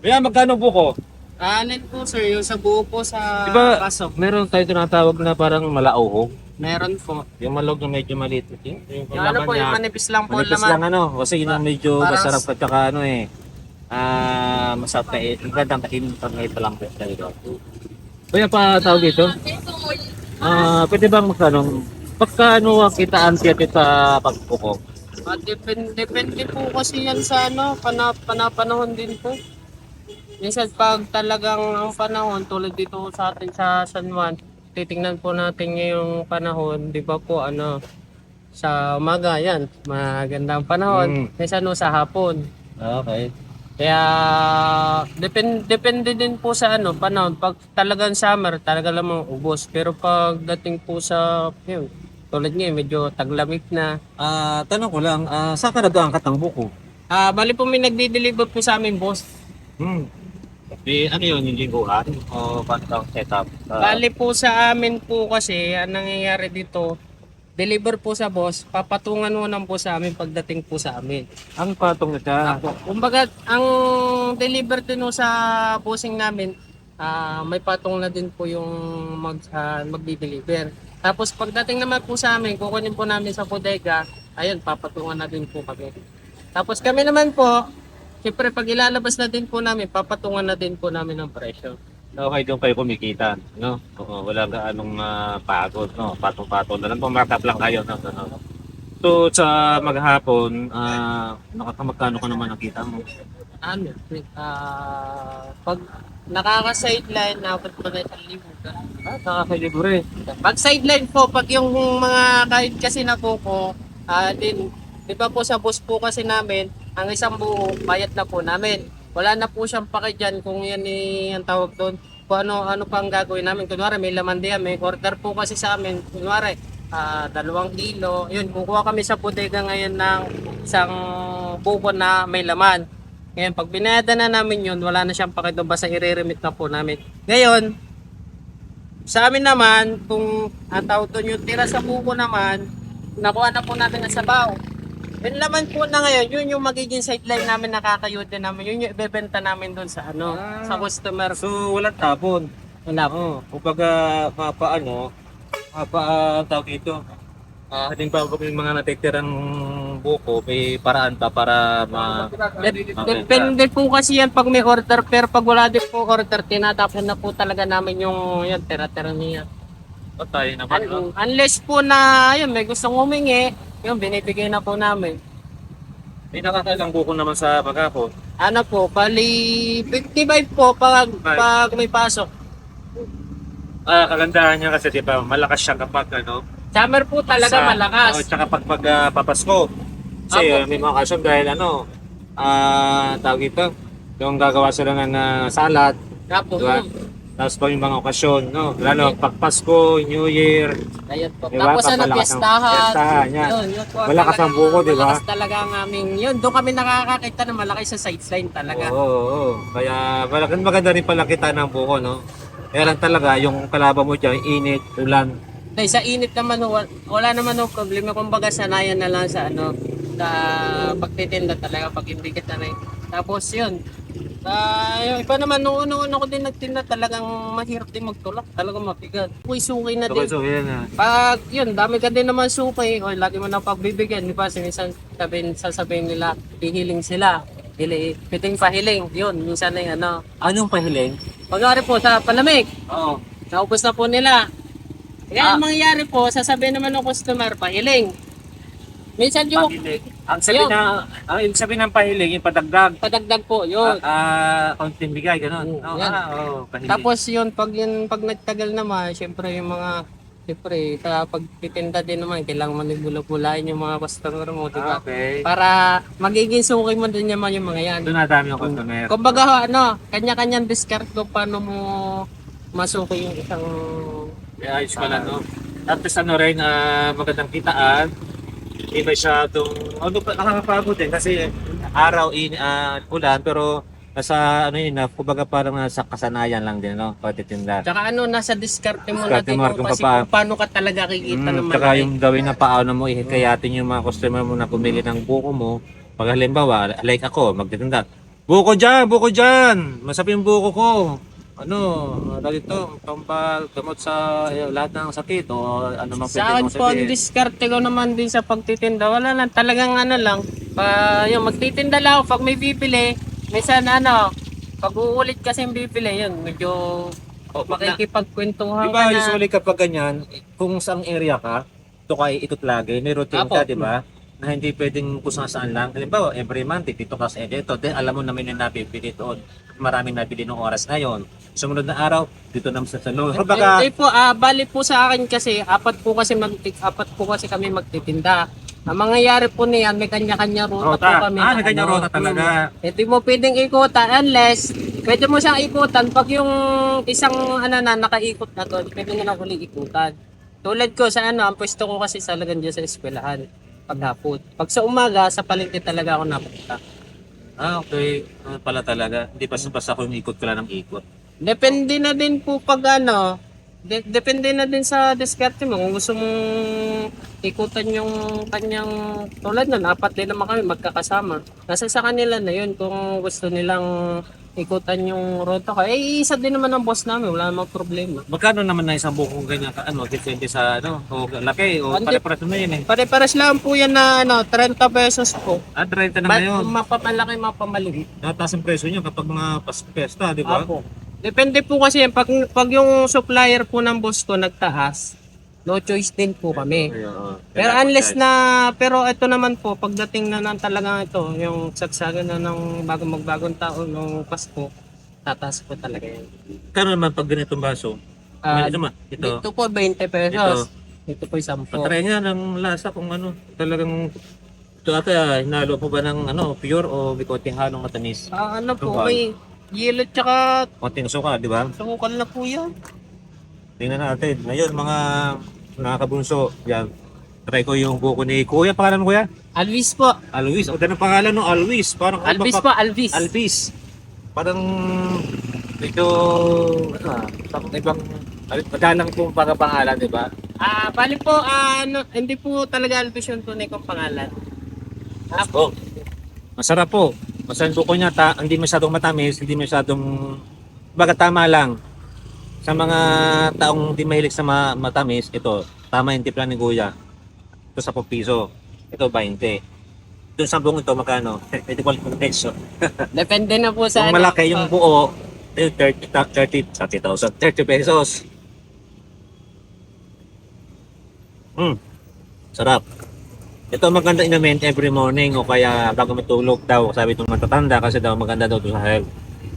Kaya magkano buko? Alin po sir, yung sa buo po sa Di ba pasok. meron tayo tinatawag na parang malauhog? Meron po. Yung malog na medyo maliit. Yung Yung ano laman po, yung niya, manipis lang po ang manipis laman. lang ano. Kasi yun ang medyo Parang masarap at saka ano eh. Masarap kain. Ang gandang kainin pag may palangkot talaga. Kaya pa tawag dito? Pwede bang magkano? Pagka ano ang kitaan siya sa pagbuko? depende po kasi yan sa ano, panahon din po. Minsan pag talagang ang panahon tulad dito sa atin sa San Juan, titingnan po natin ngayong panahon, di ba po ano, sa umaga yan, magandang panahon. Mm. Minsan no, sa hapon. Okay. Kaya depende din po sa ano, panahon. Pag talagang summer, talaga lamang ubos. Pero pag dating po sa, yun, tulad ngayon, medyo taglamig na. Tanong ko lang, saan ka nag-aangkat ng buko? Bali po may nagdi-deliver po sa amin, boss. Hmm. Ano yun, yung lingguhan? O paano daw setup? Bali po sa amin po kasi, ang nangyayari dito, deliver po sa boss, papatungan mo lang po sa amin pagdating po sa amin. ang patong na siya. Apo. Kumbaga, ang deliver din po sa bossing namin, may patong na din po yung magdi-deliver. Tapos pagdating naman po sa amin, kukunin po namin sa bodega, ayun, papatungan na din po kami. Tapos kami naman po, siyempre pag ilalabas na din po namin, papatungan na din po namin ng presyo. Okay, doon kayo kumikita, no? Oo, wala gaanong pagod, no? Patong-patong na lang, pumarkup lang kayo, no? No? So, sa maghapon, nakakamagkano ka naman nakita mo? Ano, pag nakaka-sideline, nakapag po na 1,000. Nakakalibre. Pag sideline po, pag yung mga kahit kasi na po ko, di ba po sa bus po kasi namin, ang isang buo, bayad na po namin. Wala na po siyang pake dyan kung yan ang tawag doon. Kung ano pa ang gagawin namin. Kunwari, may laman diyan, may order po kasi sa amin. Kunwari, 2 kilo. Yun, kukuha kami sa bodega ngayon ng isang buko na may laman. Ngayon, pag binayadan na namin yun, wala na siyang pake doon, basta i-remit na po namin. Ngayon, sa amin naman, kung ang tawag doon yung tira sa buko naman, nakuha na po natin na sabaw. Yung laman po na ngayon, yun yung magiging sideline namin, nakakayod din namin. Yun yung ibebenta namin doon sa ano, sa customer. So, walang tapon. Wala po. Oo, kumbaga, tawag ito. Halimbawa kung yung mga natitirang buko, may paraan pa para Depende po kasi yan pag may order, pero pag wala din po order, tinatapon na po talaga namin yung yan, tira-tira niya. patay naman, no? Unless po na, yun, may gustong humingi, yun, binibigay na po namin. May nakakailang buko naman sa maghapon. Ano po, bali 55 po pag may pasok. Kagandahan niya kasi, di ba, malakas siya kapag, ano, Summer po talaga malakas. tsaka pag papasko. Kasi Apo. may mga okasyon dahil ano, tawag ito, yung gagawa sila ng salad, Apo. diba? Tapos pa yung mga okasyon, no? Lalo pag Pasko, New Year, Ayun po. diba? Tapos Pag ano, malakas ang piestahan. piestahan, yan. Yun po Malakas ang buko, di ba? Malakas talaga ang aming, yun, doon kami nakakakita na malaki sa sideline talaga. Oo. Kaya maganda rin pala kita ng buko, no? Kaya lang talaga, yung kalaban mo dyan, init, ulan. Dahil sa init naman, wala naman no problema. Kumbaga sanayan na lang sa ano, sa pagtitinda talaga pag hindi kita na. Tapos yun, yung iba naman, nung una ko din nagtinda, talagang mahirap din magtulak. Talagang mabigat. Suki na din. So, yan na. Pag yun, dami ka din naman suki, o lagi mo na pagbibigyan, di ba? Minsan sasabihin nila, hihiling sila. Piting pahiling, yun, minsan na yung ano. Anong pahiling? Pagkari po sa palamig, Oo. naubos na po nila. Kaya ang mangyayari po, sasabihin naman ng customer, pahiling. Minsan yung Pahiling. Ang ibig sabihin ng pahiling, yung padagdag. padagdag po, yun. Konting bigay, gano'n. Yan. Pahiling. Tapos yun, pag nagtagal naman, syempre yung mga, syempre, pag titinda din naman, kailangan mo nagulap-gulain yung mga customer mo, di ba? Okay. Para magiging suki mo din naman yung mga yan. Doon na dami yung customer. Kumbaga, ano, kanya-kanyang discard ko paano mo masuki yung isang. Kaya ayos ka lang, no? Tapos ano rin, magandang kitaan. Hindi masyadong, nakakapagod din kasi araw, ulan, pero nasa, ano yun, kumbaga parang nasa kasanayan lang din, no? Pagtitinda. Tsaka ano, nasa discard mo na Diskarte din mo mo kung kasi paano. kung paano ka talaga kikita ng Tsaka malaki. yung gawin na paano mo ihikayatin yung mga customer mo na pumili ng buko mo. Pag halimbawa, like ako, magtitinda, Buko dyan. Masarap yung buko ko. Ano, dito, gamot sa lahat ng sakit o ano mang Sa akin pwede mong po, ang sabihin. diskarte ko naman din sa pagtitinda, wala lang, talagang ano lang, yung magtitinda lang ako, pag may bibili, minsan ano, pag uulit kasi yung bibili, yun, medyo O, makikipagkwentuhan di ka ba na. usually kapag ganyan, kung saang area ka, ito kayo ikot lagi, may routine Apo. ka, di ba? Na hindi pwedeng kung saan lang. Halimbawa, every month, dito ka sa dito. Then alam mo naman yung nabibili doon. Maraming nabili ng oras na yon. Sumunod na araw, dito naman sa salon. Kumbaga, Hindi po, bali po sa akin kasi, apat po kasi kami magtitinda. Ang mangyayari po niyan, may kanya-kanya ruta po rota. kami. May kanya rota talaga. Hindi mo pwedeng ikutan unless pwede mo siyang ikutan pag yung isang ano na nakaikot na doon, pwede mo na huling ikutan. Tulad ko sa ano, ang pwesto ko kasi sa Lagan sa eskwelahan paghapon. Pag sa umaga, sa palengke talaga ako napunta. Okay. Ano pala talaga. Hindi basta ako yung ikot ka lang ng ikot. Depende na din po pag ano, depende na din sa diskarte mo. Kung gusto mong ikutan yung kanyang, tulad nun, apat din naman kami magkakasama. Nasa sa kanila na yun kung gusto nilang ikutan yung ruta ko. Eh, isa din naman ang boss namin, wala namang problema. Magkano naman na isang bukong ganyan ka, ano, depende sa, ano, o laki, o Hindi. pare-pares na yun eh. Pare-pares lang po yan na ano, 30 pesos po. 30 na ngayon. Mapapalaki, mapamaliit. Nataas ang presyo niya kapag mga pesta, di ba? Apo. Depende po kasi yan. Pag yung supplier po ng boss ko nagtaas, no choice din po kami. Pero unless na, pero ito naman po, pagdating na talaga ito, yung sagsagan na ng magbagong taon, ng Pasko, tataas po talaga yan. Kano naman pag ganitong baso? Ah, Ito, ito. Dito po 20 pesos. Ito po 10. Patry nga ng lasa kung ano, talagang ito ata, hinalo po ba ng ano, pure o may konting halong matamis? Ano po, Tumbal. may yelo tsaka Konting suka, di ba? sukal na po yan. Tingnan natin. Ngayon, mga kabunso, yan. Try ko yung buko ni Kuya. Pangalan mo Kuya? Alvis po. Alwis. O, dahil ang pangalan no, Alwis. Parang Alvis po, Alvis. Alvis. Parang medyo ibang madalang pong pangalan, di ba? Bali po, hindi po talaga Alvis yung tunay kong pangalan. Oh, masarap po. Masarap buko niya, hindi masyadong matamis, hindi masyadong baga tama lang. Sa mga taong hindi mahilig sa matamis, ito, tama yung timpla ni Kuya. Ito 10 piso. Ito 20. Doon sa buong ito magkano? 24 peso. Depende na po sa Kung malaki yung buo, 30,000 pesos. Sarap. Ito maganda inumin every morning o kaya bago matulog daw, sabi itong matatanda kasi daw maganda daw ito sa health.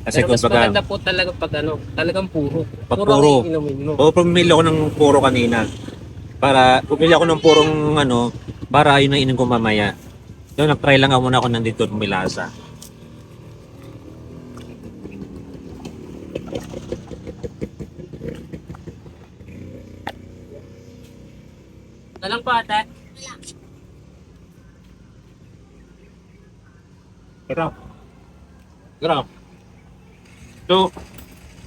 Kasi Pero mas kumbaga, maganda po talaga pag ano, talagang puro. Pag Puro puro. ang inumin mo. o pumili ako ng puro kanina. Pumili ako ng purong ano, para ayun ang inin ko mamaya. So nag-try lang ako muna ako nandito ng milasa. Nalang po ate. Grab. So,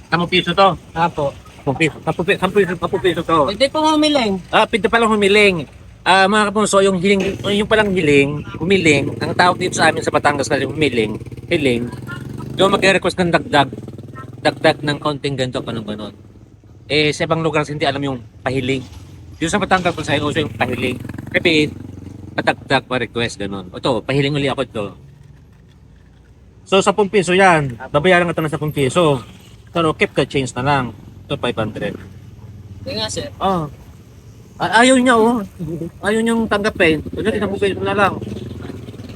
10 piso to. Apo. 10 piso. 10 piso to. Hindi po humiling. Pinta palang humiling. Mga kapunso, yung hiling, yung palang humiling, ang tawag dito sa amin sa Batangas kasi hiling, yung mag-request ng dagdag ng konting ganito, ganun. Sa ibang lugar hindi alam yung pahiling. Yung sa Batangas kung sa'yo, uso yung pahiling. Kasi, patagdag pa request, ganun. O to, pahiling uli ako ito. So, 10 piso yan. Babayaran ka ito ng 10 piso. Pero, keep the change na lang. Ito, 500. Hindi nga sir. Oh. Ayaw niya oh. Ayaw niyang tanggapin. Kaya tinamugay ko na lang.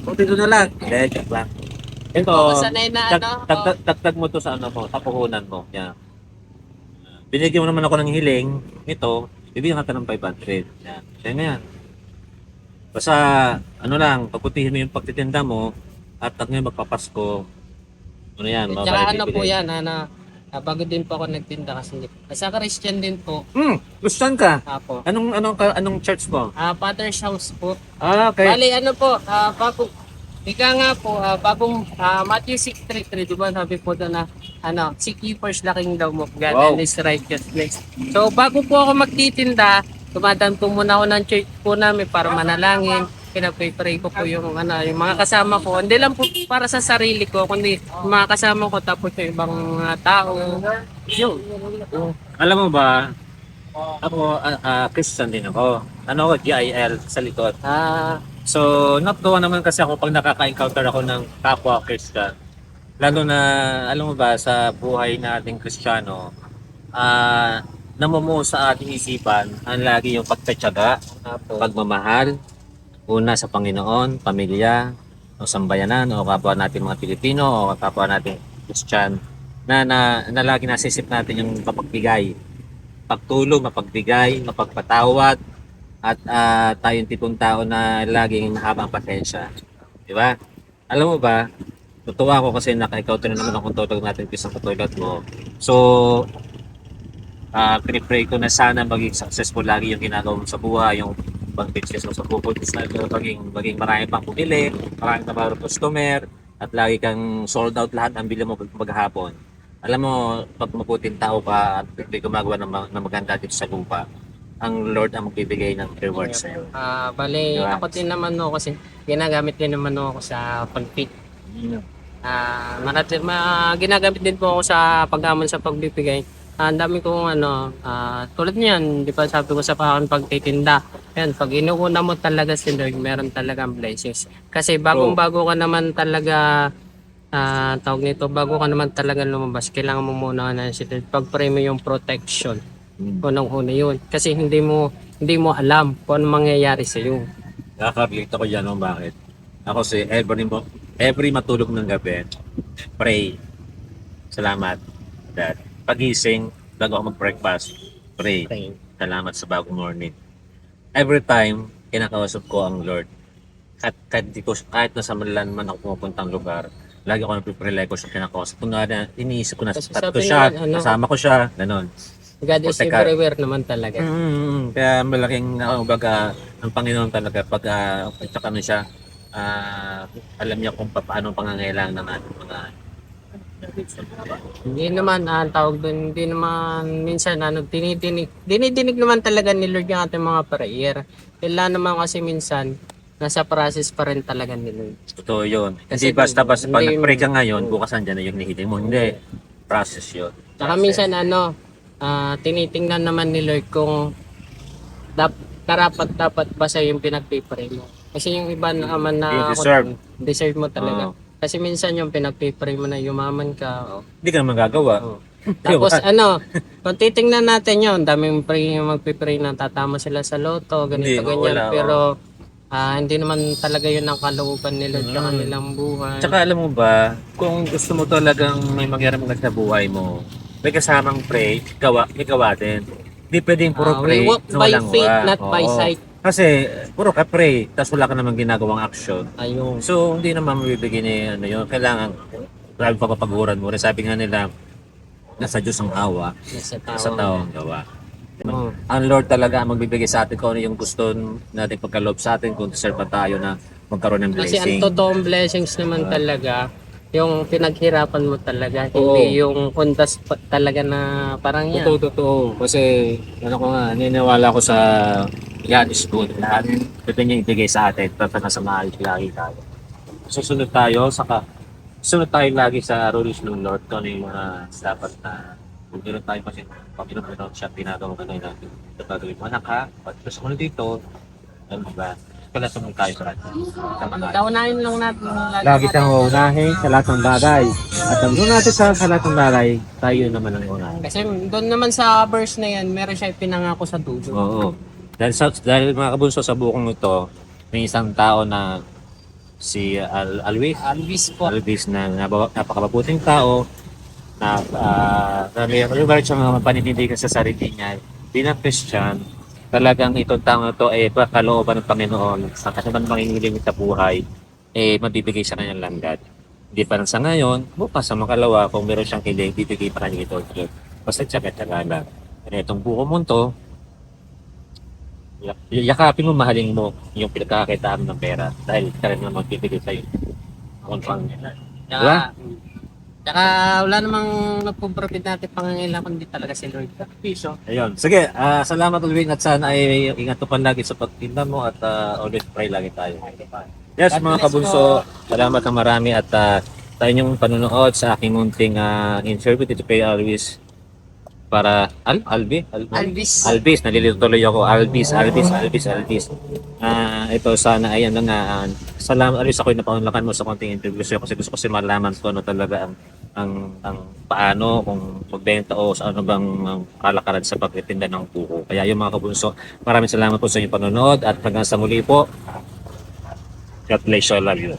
O dito na lang. Hindi, joke lang. Ito, Sanay na ano. tagtag mo to sa ano mo, sa puhunan mo. Yan. Binigyan mo naman ako ng hiling. Ito, bibigyan ka ng 500. Yan. Yan na yan. Basta, ano lang, pagputihin mo yung pagtitinda mo, at ngayon magpapasko. Ano yan? Tsaka ano po yan, bago din po ako nagtinda kasi sa Christian din po. Gustuhan ka? Apo. Anong church mo? Father's house po. Okay. Bali ano po, bago ika nga po, bagong Matthew 6:33, di ba sabi po doon na seek ye first the kingdom of God Wow. and His righteousness. So bago po ako magtitinda, dumadaan po muna ako ng church po namin para manalangin. pinapray ko po yung yung mga kasama ko. Hindi lang po para sa sarili ko, kundi yung mga kasama ko tapos yung ibang mga tao. Yun. Alam mo ba, ako, Christian din ako. Ano ako, GIL sa likod. So, natuwa naman kasi ako pag nakaka-encounter ako ng kapwa Christian. Lalo na, alam mo ba, sa buhay nating Kristiyano, namumuo sa ating isipan ang lagi yung pagtatyaga, pagmamahal, una sa Panginoon, pamilya, o sambayanan, o kapwa natin mga Pilipino, o kapwa natin Christian, na lagi nasisip natin yung mapagbigay, pagtulong, mapagbigay, mapagpatawad, at tayong tipong tao na laging mahabang pasensya. Di ba? Alam mo ba, tutuwa ako kasi naka-encounter na naman akong tulog natin isang katulad mo. So, pinipray ko na sana maging successful lagi yung ginagawa mo sa buhay, yung pag-business mo sa business na maging marami pang pumili, marami na mga customer, at lagi kang sold out lahat ang bili mo maghapon. Alam mo, pag mabuting tao ka at hindi gumagawa ng maganda dito sa lupa, ang Lord ang magbibigay ng reward sa iyo. Bale, Diba? ako din naman no, kasi ginagamit din naman no ako sa pag-fit. Ginagamit din po ako sa paggamon sa pagbibigay. Ang dami kong tulad niyan, di ba sabi ko sa akin pagtitinda. Yan, pag inuuna mo talaga si Lord, meron talagang blessings. Kasi bagong-bago ka naman talaga, tawag nito, bago ka naman talaga lumabas, kailangan mo muna na si Lord. Pag-pray mo yung protection. Unang-una yun. Kasi hindi mo alam kung ano mangyayari sa iyo. Nakaka-relate ako dyan, no? Bakit? Ako si every matulog ng gabi, pray. Salamat. Dad. Pagising, bago ako mag-breakfast, pray. Salamat sa bagong morning. Every time, kinakausap ko ang Lord. Kahit nasa Manlan man ako pumupuntang lugar, lagi ako nagpiprelay ko siya kinakausap. Kung iniisip ko na Kasi tato sabi siya, nila, kasama ko siya, ganon. God is everywhere naman talaga. Kaya malaking baga ang Panginoon talaga pag tsaka ano siya, alam niya kung paano pangangailangan ng ating mga Hindi naman ang tawag doon, hindi naman minsan dinidinig naman talaga ni Lord yung ating mga prayer. Kailan naman kasi minsan nasa process pa rin talaga ni Lord. totoo yun. Kasi Hindi basta-basta pag hindi- nag-pray ka ngayon, bukas andyan na yung nihiling mo. Hindi. Process yun. Saka minsan tinitingnan naman ni Lord kung dapat ba sa yung pinagpipray mo. Kasi yung iba naman na You deserve. mo talaga. Oo. Kasi minsan yung pinagpipray mo na yumaman ka. Hindi ka naman gagawa. Tapos kung titingnan natin yun, daming pray yung magpipray na tatama sila sa loto, ganito, Hindi, ganyan. wala, Pero hindi naman talaga yun ang kalooban nila sa kanilang buhay. Tsaka alam mo ba, kung gusto mo talagang may mangyari maganda sa buhay mo, may kasamang pray, may gawa din. Hindi pwedeng puro pray we walk na by walang faith, gawa. not by Oo. sight. Kasi puro ka pray, tapos wala ka namang ginagawang action. Ayun. So, hindi naman mabibigyan ni yun. Kailangan, grabe pa papaguran mo. Rin sabi nga nila, nasa Diyos ang awa, Nasa sa tao ang gawa. Oo. Ang Lord talaga ang magbibigay sa atin kung ano yung gusto natin pagkaloob sa atin, kung deserve pa tayo na magkaroon ng Kasi ang blessing. totoong blessings naman talaga, yung pinaghirapan mo talaga, Oo. hindi yung on the spot talaga na parang yan. Totoo. Kasi, naniniwala ko sa God is good. Lahat pwede niya ibigay sa atin. Tapos nasa maayos lagi tayo. Susunod tayo lagi sa rules ng Lord kung ano yung mga dapat na kung gano'n tayo kasi Panginoon siya pinagawa ka ngayon natin. Ito gagawin mo, anak ha? Pag gusto mo na dito, ano ba? Kaya sumunod tayo sa atin. Kaunahin lang natin. Lagi tayong uunahin sa lahat ng bagay. At ang doon natin sa lahat ng bagay, tayo naman ang unahin. Kasi doon naman sa verse na yan, meron siya pinangako sa dulo. Oo. Dahil mga kabunso sa bukong ito, may isang tao na si Alvis na napakababuting tao na may regard sa mga paninindigan sa sarili niya bilang Christian. Talagang itong tao na ito ay kalooban ng Panginoon sa kanyang mangingiling sa buhay mabibigay sa kanyang langgad. Hindi pa lang sa ngayon, bukas sa makalawa kung meron siyang kilig, bibigay pa kanya ito. Basta tsaga-tsaga lang. Kaya itong buko mo ito, yakapin mo, mahalin mo yung pinagkakakitaan ng pera dahil ka rin naman magbibigay sa'yo. Kung pang diba? Tsaka wala namang nagpo-profit natin pangangailangan kundi talaga si Lord. Piso. Ayun. Sige, salamat Alvin at sana ay ingat ka pa lagi sa pagtinda mo at always pray lagi tayo. Yes, God mga bless kabunso, po. salamat ng marami at sa inyong panonood sa aking munting interview dito kay Alvis para Alvis. Alvis, nalilito tuloy ako. Alvis. Ito sana ay ano nga, salamat Alvis ako napaunlakan mo sa konting interview sa'yo kasi gusto ko kasi malaman ko ano talaga ang paano kung magbenta o sa ano bang kalakaran sa pagtitinda ng buko. Kaya yung mga kabunso, maraming salamat po sa inyong panonood at hanggang sa muli po. God bless you. I love you.